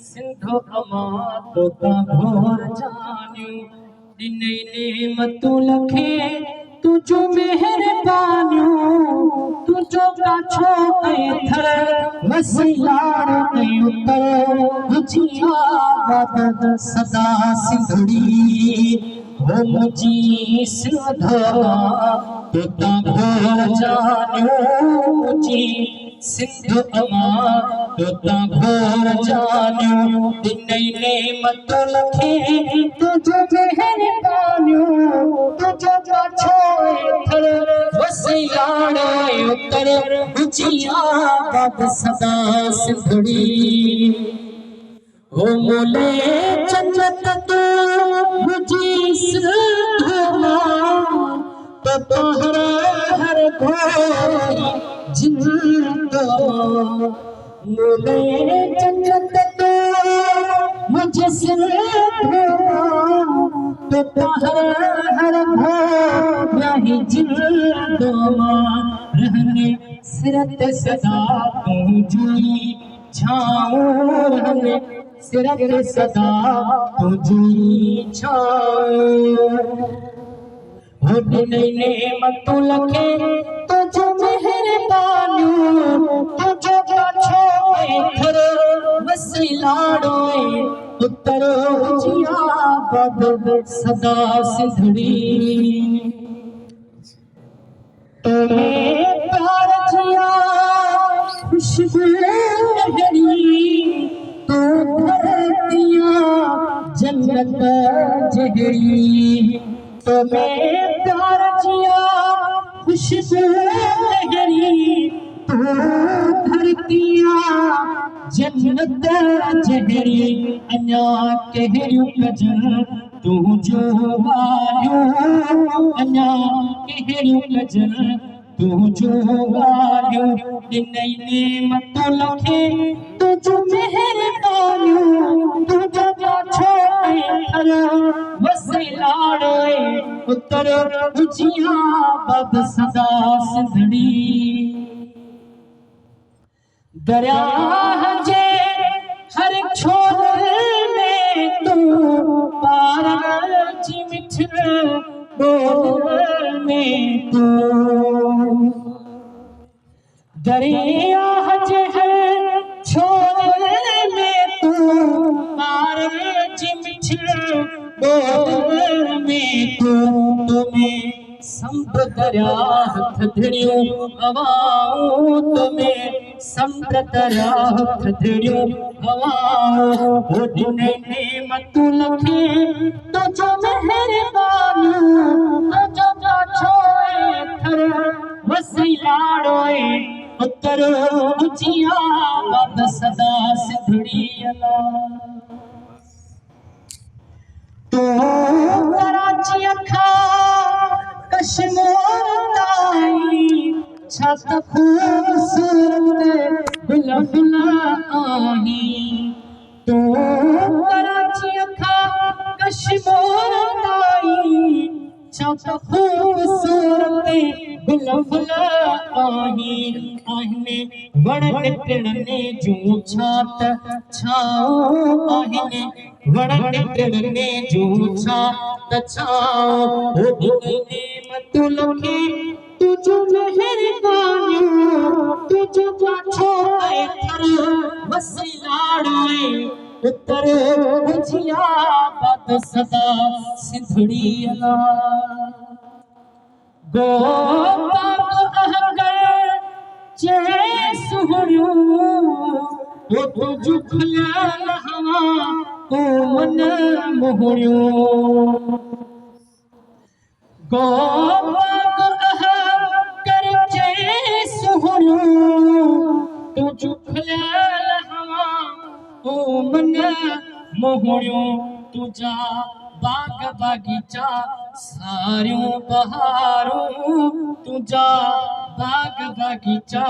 सिंधु अमा तोता भोर जानियो दिनै नेमतूं लखे तुझो मेहरबानियो तुझो काछो थर वसिलाड़ उतर तुझिया बाबद सदा सिंधड़ी हो मुझी सिंधु तोता भोर जानियो मुझी सिंधु अमा तोता भोर जानियो दिनै नेमतूं लखे तुझो मेहरबानियो तुझो काछो थर वसिलाड़ उतर तुझिया बाबद सदा सिंधड़ी हो मोले जन्नत तू मुझी सिंधु तो हर घोरी जिंदा मोले जन्नत तू मुझे सिंधु तो हर घोरी जिंदा रहने सिरत सदा तू जुई छाओ रहने सिरत सदा तू जुई छाओ हो दिनै नेमतूं लखे तुझो मेहरबानियो तुझो काछो थर वसिलाड़ो उतर जिया बाबद सदा सिंधड़ी तुम्हें प्यार जिया खुशबू लहरी तो धरतिया जन्नत जहरी तुम्हें प्यार जिया खुशबू लहरी तो धरतिया जन्नत जहरी अन्या कहरियूं कजन तू जो आयो अन्या कहरियूं कजन तू जो आयो दिनै नेमतूं लखे तुझो मेहरबानियो तुझो काछो थर वसिलाड़ उतर तुझिया बाबद सदा सिंधड़ी दरिया जे हर छोर में तू पार जी मिठड़ बोल में तू दरिया जे हर छोर में तू पार जी मिठड़ बोल में तू तुम्हें समुद्र दरिया हथ धड़ियों हवाओं तुम्हें समुद्र दरिया हथ धड़ियों हवाओं हो दिनै नेमतूं लखे तुझो मेहरबानियो तुझो काछो थर वसिलाड़ो उतर जिया बाबद सदा सिंधड़ी तू कराची अखा कश्मीर ताई छत खूबसूरत गुल गुल आही तू कराची अखा कश्मीर ताई छत खूबसूरत गुल गुल आही आहिने वण टिड़ने जूं छात छाओ आहिने वण टिड़ने जूं छात छाओ हो दिनै नेमतूं लखे तुझो मेहरबानियो तुझो काछो थर वसिलाड़ उतर जिया बाबद सदा सिंधड़ी गोपाक अहंगर चे सुहरियो तो जुखल हवा को मन मोहरियो गोपाक अहंगर चे सुहरियो तो जुखल हवा को मन मोहरियो तुझा बाग बागीचा सारियों बहारों तुझा बाग बागीचा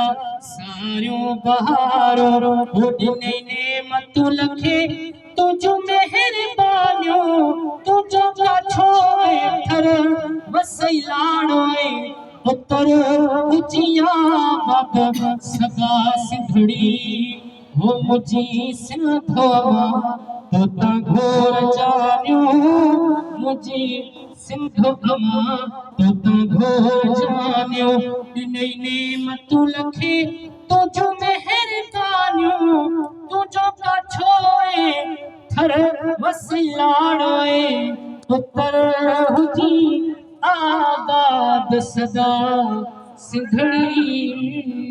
सारियों बहारों हो दिनै नेमतूं लखे तुझो मेहरबानियो तुझो काछो थर वसिलाड़ो उतर जिया बाबद सदा सिंधड़ी हो मुझी सिंधो मां तो ता घोर जानियो मुझी सिंधो मां तो ता घोर जानियो इने नेमतू लखे तुझो मेहरबानियो तुझो का छोए थर वसिलाड़ोए पुत्र हुजी आबाद सदा सिंधड़ी